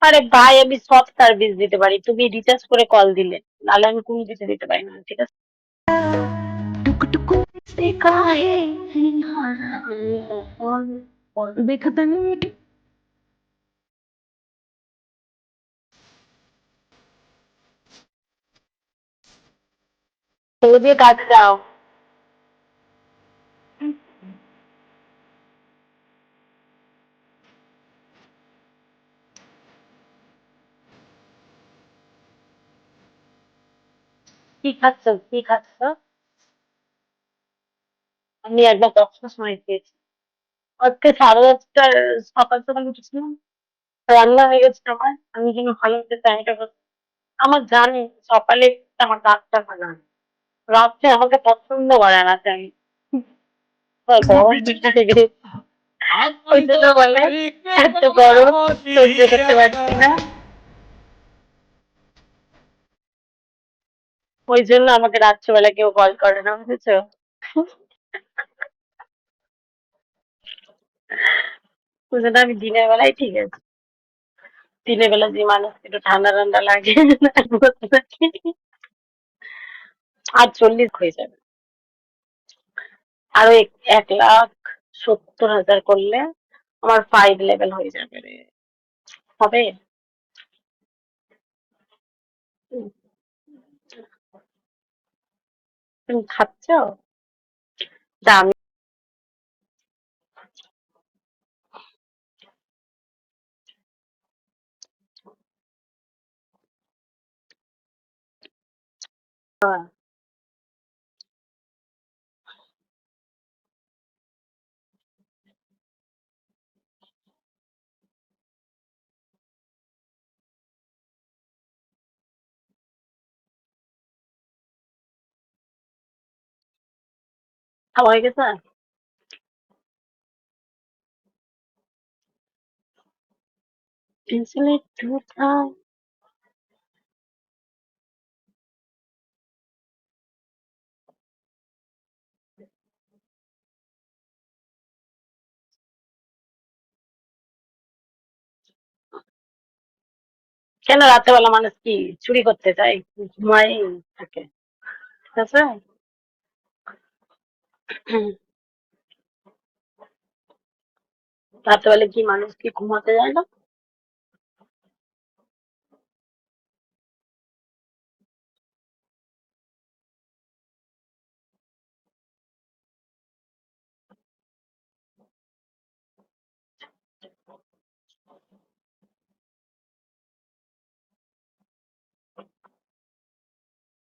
আরে ভাই, আমি সব সার্ভিস দিতে পারি, তুমি রিচার্জ করে কল দিলে, নাহলে আমি কোনো কিছু দিতে পারি না, ঠিক আছে? टुक टुक से काहे देखतन এগুলো দিয়ে কাজ দাও। কি খাচ্ছ, কি খাচ্ছ? আমি একবার কখনো সময় খেয়েছি। আজকে 10:30 সকাল সকাল উঠেছিলাম, রান্না হয়ে গেছে আমার, আমি যেন ভালো মতো চাইটা করছি। আমার জানি সকালে আমার ডাক্তার ভালো হয়, রাত্রে আমাকে পছন্দ করে না তাই গরম থেকে ওই জন্য বলে এত গরম সহ্য করতে পারছি না, ওই জন্য আমাকে রাত্রেবেলা কেউ কল করে না, বুঝেছো? বুঝলে না, আমি দিনের বেলায় ঠিক আছে, দিনের বেলা যে মানুষ একটু ঠান্ডা ঠান্ডা লাগে আর 40 হয়ে যাবে, আরো 1,70,000 করলে আমার 5 লেভেল হয়ে যাবে রে। হবে? উম, তুমি খাচ্ছ? দামি। খাওয়া হয়ে গেছে? পেন্সিলের দুধ খাও? কেন রাত্রেবেলা মানুষ কি চুরি করতে চায়? ঘুমাই থাকে, ঠিক আছে? রাত্রেবেলা কি মানুষ কি ঘুমাতে যায় না?